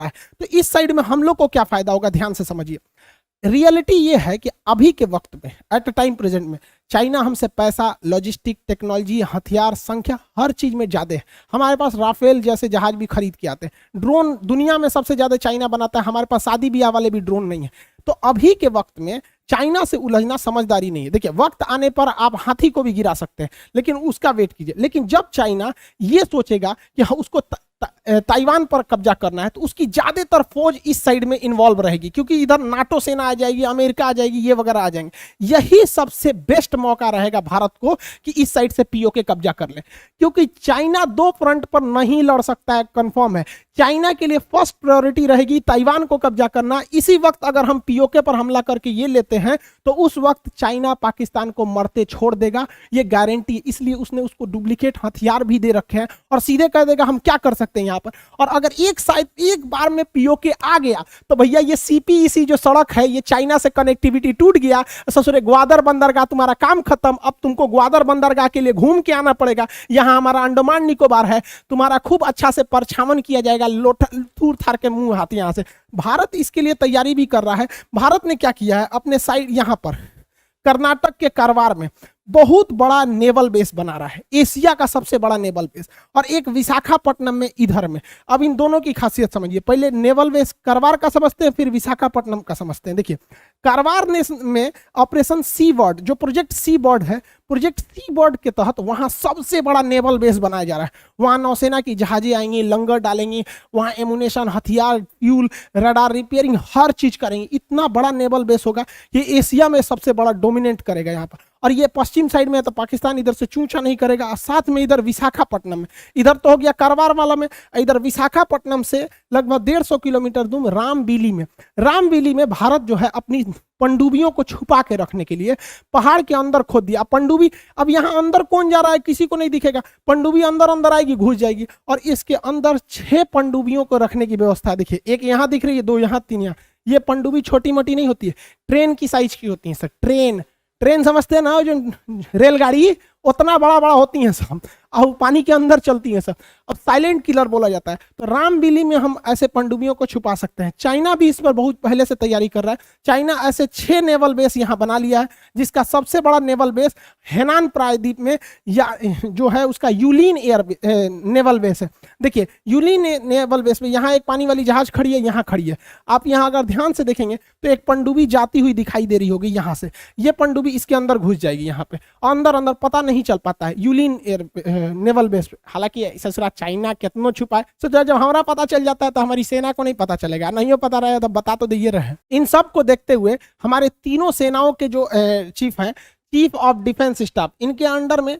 है। तो इस साइड में हम लोग को क्या फायदा होगा, ध्यान से समझिए। रियलिटी ये है कि अभी के वक्त में, एट टाइम प्रेजेंट में, चाइना हमसे पैसा, लॉजिस्टिक, टेक्नोलॉजी, हथियार, संख्या, हर चीज में ज्यादा है। हमारे पास राफेल जैसे जहाज भी खरीद के आते हैं। ड्रोन दुनिया में सबसे ज्यादा चाइना बनाता है, हमारे पास शादी ब्याह वाले भी ड्रोन नहीं है। तो अभी के वक्त में चाइना से उलझना समझदारी नहीं है। देखिए, वक्त आने पर आप हाथी को भी गिरा सकते हैं, लेकिन उसका वेट कीजिए। लेकिन जब चाइना ये सोचेगा कि उसको ताइवान पर कब्जा करना है, तो उसकी ज्यादातर फौज इस साइड में इन्वॉल्व रहेगी, क्योंकि इधर नाटो सेना आ जाएगी, अमेरिका आ जाएगी, ये वगैरह आ जाएंगे। यही सबसे बेस्ट मौका रहेगा भारत को कि इस साइड से पीओके कब्जा कर ले, क्योंकि चाइना दो फ्रंट पर नहीं लड़ सकता है, कंफर्म है। चाइना के लिए फर्स्ट प्रायोरिटी रहेगी ताइवान को कब्जा करना। इसी वक्त अगर हम पीओके पर हमला करके ये लेते हैं, तो उस वक्त चाइना पाकिस्तान को मरते छोड़ देगा, ये गारंटी। इसलिए उसने उसको डुप्लीकेट हथियार भी दे रखे हैं और सीधे कह देगा हम क्या कर सकते हैं यहाँ पर। और अगर एक बार में पीओके आ गया, तो भैया ये सीपीईसी जो सड़क है, ये चाइना से कनेक्टिविटी टूट गया, ससुरे ग्वादर बंदरगाह तुम्हारा काम खत्म। अब तुमको ग्वादर बंदरगाह के लिए घूम के आना पड़ेगा। यहाँ हमारा अंडमान निकोबार है, तुम्हारा खूब अच्छा से परछावन किया जाएगा, थूर थार के मुंह हाथ यहाँ से। भारत इसके लिए तैयारी भी कर रहा है। भारत ने क्या किया है, अपने साइड यहाँ पर कर्नाटक के कारवार में बहुत बड़ा नेवल बेस बना रहा है, एशिया का सबसे बड़ा नेवल बेस, और एक विशाखापट्टनम में इधर में। अब इन दोनों की खासियत समझिए। पहले नेवल बेस कारवार का समझते हैं, फिर विशाखापट्टनम का समझते हैं। देखिए, कारवार में ऑपरेशन सी बर्ड, जो प्रोजेक्ट सी बर्ड है, प्रोजेक्ट सी बर्ड के तहत वहां सबसे बड़ा नेवल बेस बनाया जा रहा है। वहां नौसेना की जहाजें आएंगी, लंगर डालेंगी, वहां एमुनेशन, हथियार, फ्यूल, रडार रिपेयरिंग, हर चीज करेंगे। इतना बड़ा नेवल बेस होगा, ये एशिया में सबसे बड़ा डोमिनेट करेगा यहाँ पर। और ये पश्चिम साइड में है, तो पाकिस्तान इधर से चूचा नहीं करेगा। साथ में इधर विशाखापट्टनम में, इधर तो हो गया कारवार वाला में, इधर विशाखापट्टनम से लगभग 150 किलोमीटर दूर रामबीली में भारत जो है अपनी पनडुब्बियों को छुपा के रखने के लिए पहाड़ के अंदर खोद दिया। पनडुब्बी, अब यहाँ अंदर कौन जा रहा है किसी को नहीं दिखेगा, पनडुब्बी अंदर अंदर आएगी, घुस जाएगी। और इसके अंदर 6 पनडुब्बियों को रखने की व्यवस्था। देखिए, एक यहाँ दिख रही है, 2 यहाँ, 3 यहाँ। ये पनडुब्बी छोटी मोटी नहीं होती है, ट्रेन की साइज की होती है सर। ट्रेन समझते हैं ना, जो रेलगाड़ी उतना बड़ा बड़ा होती हैं सब, और पानी के अंदर चलती हैं सब। अब साइलेंट किलर बोला जाता है। तो रामबीली में हम ऐसे पनडुब्बियों को छुपा सकते हैं। चाइना भी इस पर बहुत पहले से तैयारी कर रहा है। चाइना ऐसे 6 नेवल बेस यहाँ बना लिया है, जिसका सबसे बड़ा नेवल बेस हेनान प्रायद्वीप में, या जो है उसका यूलिन नेवल बेस है। देखिए, यूलिन नेवल बेस में यहाँ एक पानी वाली जहाज खड़ी है, यहाँ खड़ी है। आप यहाँ अगर ध्यान से देखेंगे तो एक पनडुब्बी जाती हुई दिखाई दे रही होगी यहाँ से। ये पनडुब्बी इसके अंदर घुस जाएगी यहाँ पे, अंदर अंदर पता नहीं चल पाता है यूलिन नेवल बेस। हालांकि ससुरा चाइना कितना छुपा है, तो जब हमारा पता चल जाता है तो हमारी सेना को नहीं पता चलेगा, नहीं हो पता रहेगा तो बता तो दिए रहे। इन सब को देखते हुए हमारे तीनों सेनाओं के जो चीफ हैं, चीफ ऑफ डिफेंस स्टाफ, इनके अंडर में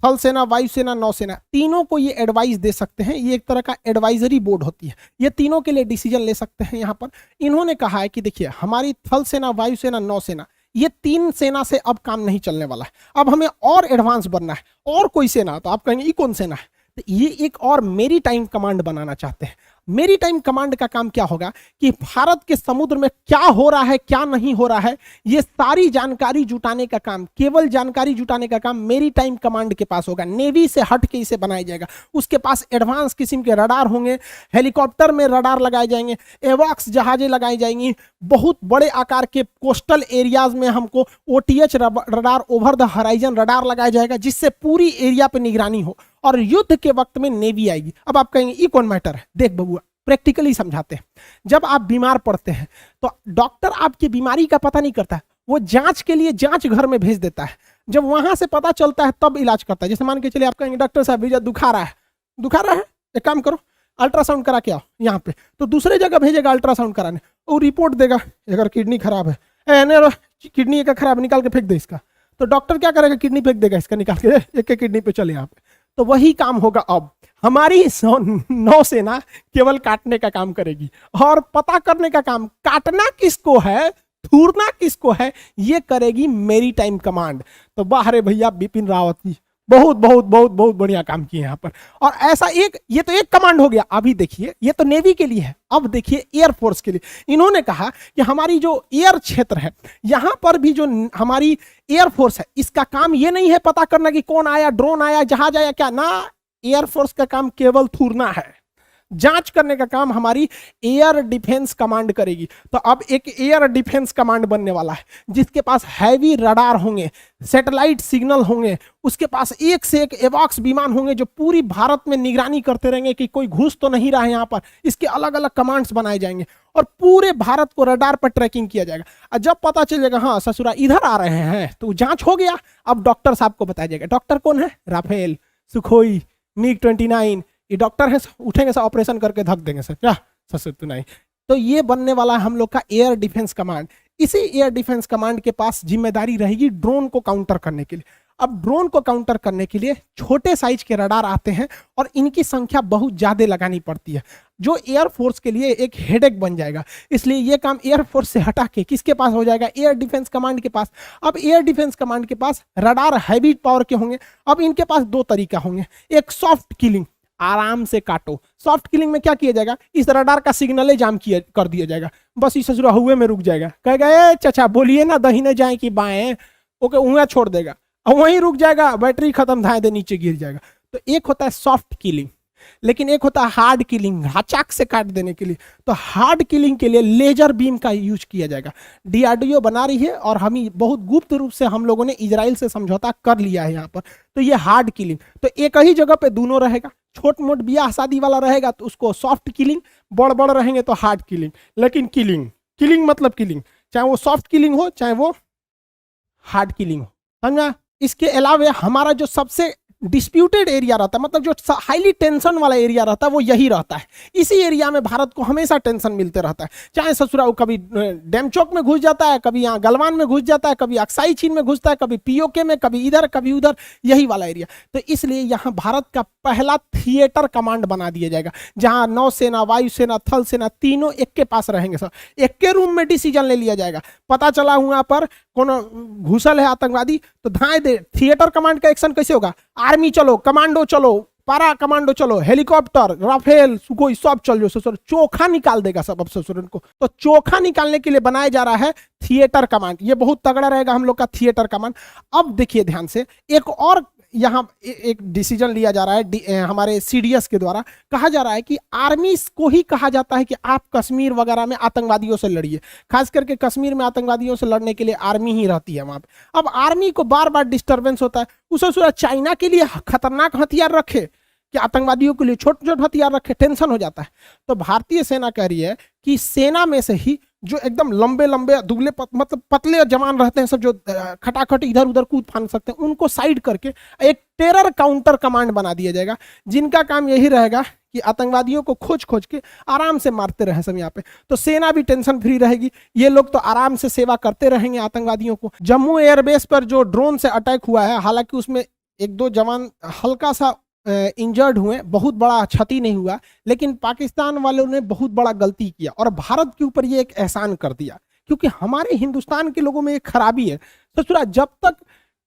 थल सेना, वायुसेना, नौसेना, तीनों को ये एडवाइस दे सकते हैं। ये एक तरह का एडवाइजरी बोर्ड होती है, ये तीनों के लिए डिसीजन ले सकते हैं। यहाँ पर इन्होंने कहा है कि देखिए, हमारी थल सेना, वायुसेना, नौसेना, ये 3 सेना से अब काम नहीं चलने वाला है। अब हमें और एडवांस बनना है, और कोई सेना। तो आप कहेंगे ये कौन सेना है, तो ये एक और मेरी टाइम कमांड बनाना चाहते हैं। मेरी टाइम कमांड का काम क्या होगा कि भारत के समुद्र में क्या हो रहा है, क्या नहीं हो रहा है, ये सारी जानकारी जुटाने का काम, केवल जानकारी जुटाने का काम मेरी टाइम कमांड के पास होगा। नेवी से हट के इसे बनाया जाएगा। उसके पास एडवांस किस्म के रडार होंगे, हेलीकॉप्टर में रडार लगाए जाएंगे, एवॉक्स जहाजें लगाई जाएंगी, बहुत बड़े आकार के कोस्टल एरियाज में हमको OTH radar, over the horizon radar लगाया जाएगा, जिससे पूरी एरिया पे निगरानी हो। और युद्ध के वक्त में नेवी आएगी। अब आप कहेंगे ये कौन मैटर है, देख बबुआ, प्रैक्टिकली समझाते हैं। जब आप बीमार पड़ते हैं तो डॉक्टर आपकी बीमारी का पता नहीं करता है, वो जांच के लिए जांच घर में भेज देता है। जब वहां से पता चलता है तब इलाज करता है। जैसे मान के चलिए आप कहेंगे डॉक्टर साहब भैया दुखा रहा है, एक काम करो अल्ट्रासाउंड करा के आओ यहाँ पे, तो दूसरे जगह भेजेगा अल्ट्रासाउंड कराने, वो रिपोर्ट देगा अगर किडनी खराब है, किडनी का खराब, निकाल के फेंक दे इसका। तो डॉक्टर क्या करेगा, किडनी फेंक देगा इसका, निकाल के एक किडनी पे चले यहाँ पे। तो वही काम होगा अब। हमारी नौसेना केवल काटने का काम करेगी और पता करने का काम, काटना किसको है, थूरना किसको है, ये करेगी मेरी टाइम कमांड। तो बाहर भैया बिपिन रावत जी बहुत बहुत बहुत बहुत बढ़िया काम किए यहाँ पर। और ऐसा ये तो एक कमांड हो गया। अभी देखिए, ये तो नेवी के लिए है, अब देखिए एयरफोर्स के लिए। इन्होंने कहा कि हमारी जो एयर क्षेत्र है, यहां पर भी जो हमारी एयरफोर्स है, इसका काम ये नहीं है पता करना कि कौन आया, ड्रोन आया, जहाज आया, क्या ना। एयरफोर्स का काम केवल थूरना है, जांच करने का काम हमारी एयर डिफेंस कमांड करेगी। तो अब एक एयर डिफेंस कमांड बनने वाला है जिसके पास हैवी रडार होंगे, सैटेलाइट सिग्नल होंगे, उसके पास एक से एक एवॉक्स विमान होंगे जो पूरी भारत में निगरानी करते रहेंगे कि कोई घुस तो नहीं रहा है यहाँ पर। इसके अलग अलग कमांड्स बनाए जाएंगे और पूरे भारत को रडार पर ट्रैकिंग किया जाएगा। और जब पता चलेगा हाँ ससुरा इधर आ रहे हैं तो जांच हो गया, अब डॉक्टर साहब को बताया जाएगा। डॉक्टर कौन है? राफेल, सुखोई, MiG-29, ये डॉक्टर है, उठेंगे सर ऑपरेशन करके धक देंगे सर, क्या ससुर तो नहीं। तो ये बनने वाला है हम लोग का एयर डिफेंस कमांड। इसी एयर डिफेंस कमांड के पास जिम्मेदारी रहेगी ड्रोन को काउंटर करने के लिए। अब ड्रोन को काउंटर करने के लिए छोटे साइज के रडार आते हैं और इनकी संख्या बहुत ज्यादा लगानी पड़ती है, जो एयरफोर्स के लिए एक हेडेक बन जाएगा। इसलिए ये काम एयरफोर्स से हटा के किसके पास हो जाएगा? एयर डिफेंस कमांड के पास। अब एयर डिफेंस कमांड के पास रडार हैवी पावर के होंगे। अब इनके पास दो तरीका होंगे, एक सॉफ्ट किलिंग, आराम से काटो। सॉफ्ट किलिंग में क्या किया जाएगा? इस रडार का सिग्नल जाम किया कर दिया जाएगा, बस इस ससुरा हुए में रुक जाएगा, कहेगा ए चाचा बोलिए ना दहीने जाए कि बाएं, ओके उंगलियां छोड़ देगा और वहीं रुक जाएगा, बैटरी खत्म, धाए दे नीचे गिर जाएगा। तो एक होता है सॉफ्ट किलिंग, लेकिन एक होता है हार्ड किलिंग, हचाक से काट देने के लिए। तो हार्ड किलिंग के लिए लेजर बीम का यूज किया जाएगा। डीआरडीओ बना रही है और हम बहुत गुप्त रूप से हम लोगों ने इजराइल से समझौता कर लिया है यहाँ पर। तो ये हार्ड किलिंग, तो एक ही जगह पे दोनों रहेगा। छोट मोट ब्याह शादी वाला रहेगा तो उसको सॉफ्ट किलिंग, बड़ बड़ रहेंगे तो हार्ड किलिंग। लेकिन किलिंग किलिंग मतलब किलिंग, चाहे वो सॉफ्ट किलिंग हो चाहे वो हार्ड किलिंग हो, समझा। इसके अलावा हमारा जो सबसे डिस्प्यूटेड एरिया रहता है, मतलब जो हाईली टेंशन वाला एरिया रहता है, वो यही रहता है। इसी एरिया में भारत को हमेशा टेंशन मिलते रहता है, चाहे ससुरा कभी डैम चौक में घुस जाता है, कभी यहाँ गलवान में घुस जाता है, कभी अक्साई चीन में घुसता है, कभी पीओके में, कभी इधर कभी उधर, यही वाला एरिया। तो इसलिए यहाँ भारत का पहला थिएटर कमांड बना दिया जाएगा, जहां नौसेना, वायुसेना, थल सेना तीनों एक के पास रहेंगे सर। एक के रूम में डिसीजन ले लिया जाएगा। पता चला वहां पर कोनो घुसल है आतंकवादी तो धाए दे, थिएटर कमांड का एक्शन कैसे होगा? आर्मी चलो, कमांडो चलो, पारा कमांडो चलो, हेलीकॉप्टर, राफेल, सुखोई सब चल जो ससुर, चोखा निकाल देगा सब अब ससुर को। तो चोखा निकालने के लिए बनाया जा रहा है थिएटर कमांड। ये बहुत तगड़ा रहेगा हम लोग का थिएटर कमांड। अब देखिए ध्यान से, एक और यहाँ एक डिसीजन लिया जा रहा है हमारे सीडीएस के द्वारा। कहा जा रहा है कि आर्मी को ही कहा जाता है कि आप कश्मीर वगैरह में आतंकवादियों से लड़िए। खास करके कश्मीर में आतंकवादियों से लड़ने के लिए आर्मी ही रहती है वहां पे। अब आर्मी को बार बार डिस्टर्बेंस होता है, उसे चाइना के लिए खतरनाक हथियार रखे कि आतंकवादियों के लिए छोटे छोटे हथियार रखे, टेंशन हो जाता है। तो भारतीय सेना कह रही है कि सेना में से ही जो एकदम लंबे लंबे दुबले मतलब पतले जवान रहते हैं सब, जो खटाखट इधर उधर कूद फान सकते हैं, उनको साइड करके एक टेरर काउंटर कमांड बना दिया जाएगा, जिनका काम यही रहेगा कि आतंकवादियों को खोज खोज के आराम से मारते रहे सब यहाँ पे। तो सेना भी टेंशन फ्री रहेगी, ये लोग तो आराम से सेवा करते रहेंगे आतंकवादियों को। जम्मू एयरबेस पर जो ड्रोन से अटैक हुआ है, हालांकि उसमें एक दो जवान हल्का सा इंजर्ड हुए, बहुत बड़ा क्षति नहीं हुआ, लेकिन पाकिस्तान वालों ने बहुत बड़ा गलती किया और भारत के ऊपर ये एक एहसान कर दिया। क्योंकि हमारे हिंदुस्तान के लोगों में एक खराबी है, तो जब तक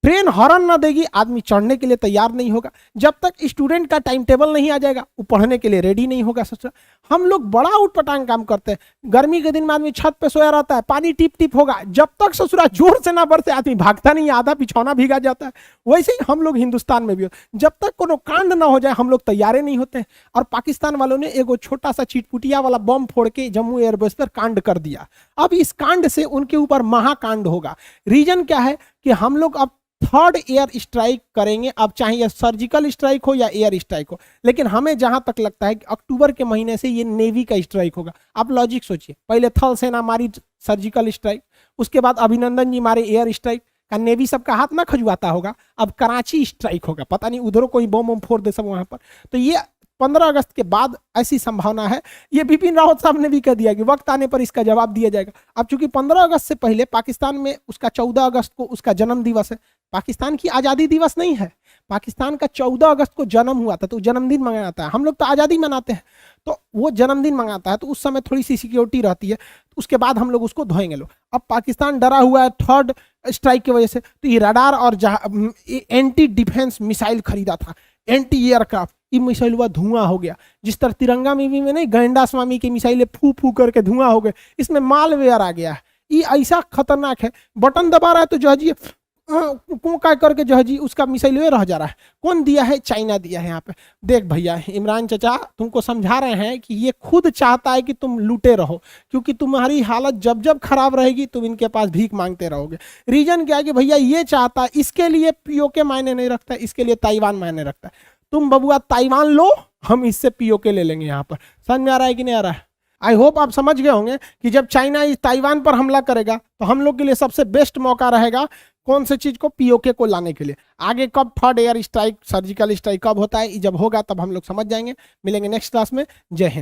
ट्रेन हॉर्न ना देगी आदमी चढ़ने के लिए तैयार नहीं होगा, जब तक स्टूडेंट का टाइम टेबल नहीं आ जाएगा वो पढ़ने के लिए रेडी नहीं होगा। ससुरा हम लोग बड़ा उटपटांग काम करते हैं, गर्मी के दिन में आदमी छत पे सोया रहता है, पानी टिप टिप होगा, जब तक ससुरा जोर से ना बरसे आदमी भागता नहीं, आधा बिछौना भीगा जाता है। वैसे ही हम लोग हिंदुस्तान में भी जब तक कोनो कांड ना हो जाए हम लोग तैयारे नहीं होते हैं। और पाकिस्तान वालों ने एगो छोटा सा चिटपुटिया वाला बम फोड़ के जम्मू एयरबेस पर कांड कर दिया। अब इस कांड से उनके ऊपर महाकांड होगा। रीजन क्या है कि हम लोग अब थर्ड एयर स्ट्राइक करेंगे, अब चाहे यह सर्जिकल स्ट्राइक हो या एयर स्ट्राइक हो, लेकिन हमें जहां तक लगता है कि अक्टूबर के महीने से ये नेवी का स्ट्राइक होगा। आप लॉजिक सोचिए, पहले थल सेना मारी सर्जिकल स्ट्राइक, उसके बाद अभिनंदन जी मारे एयर स्ट्राइक, का नेवी सबका हाथ ना खजुआता होगा। अब कराची स्ट्राइक होगा, पता नहीं उधरों कोई बम फोड़ दे सब वहां पर। तो ये 15 अगस्त के बाद ऐसी संभावना है। ये बिपिन रावत साहब ने भी कह दिया कि वक्त आने पर इसका जवाब दिया जाएगा। अब चूंकि 15 अगस्त से पहले पाकिस्तान में उसका 14 अगस्त को उसका जन्म दिवस है, पाकिस्तान की आज़ादी दिवस नहीं है, पाकिस्तान का 14 अगस्त को जन्म हुआ था, तो जन्मदिन मनाता है। हम लोग तो आज़ादी मनाते हैं, तो वो जन्मदिन मंगाता है, तो उस समय थोड़ी सी सिक्योरिटी रहती है, तो उसके बाद हम लोग उसको धोएंगे लोग। अब पाकिस्तान डरा हुआ है थर्ड स्ट्राइक की वजह से, तो ये रडार और एंटी डिफेंस मिसाइल खरीदा था, एंटी एयरक्राफ्ट, ये मिसाइल हुआ धुआं हो गया। जिस तरह तिरंगा में नहीं गैंडा स्वामी की मिसाइलें फू फू करके धुआं हो गए, इसमें मालवेयर आ गया है। ये ऐसा खतरनाक है, बटन दबा रहा है तो जो है को का करके जो है जी उसका मिसाइल ये रह जा रहा है। कौन दिया है? चाइना दिया है यहाँ पे। देख भैया इमरान चाचा तुमको समझा रहे हैं कि ये खुद चाहता है कि तुम लूटे रहो, क्योंकि तुम्हारी हालत जब जब खराब रहेगी तुम इनके पास भीख मांगते रहोगे। रीजन क्या है कि भैया ये चाहता है, इसके लिए पीओके मायने नहीं रखता है, इसके लिए ताइवान मायने रखता है। तुम बबुआ ताइवान लो, हम इससे पीओके ले लेंगे। यहाँ पर समझ में आ रहा है कि नहीं आ रहा है? आई होप आप समझ गए होंगे कि जब चाइना इस ताइवान पर हमला करेगा तो हम लोग के लिए सबसे बेस्ट मौका रहेगा कौन से चीज को? पीओके को लाने के लिए। आगे कब third air strike, surgical strike कब होता है, जब होगा तब हम लोग समझ जाएंगे। मिलेंगे नेक्स्ट क्लास में। जय हिंद।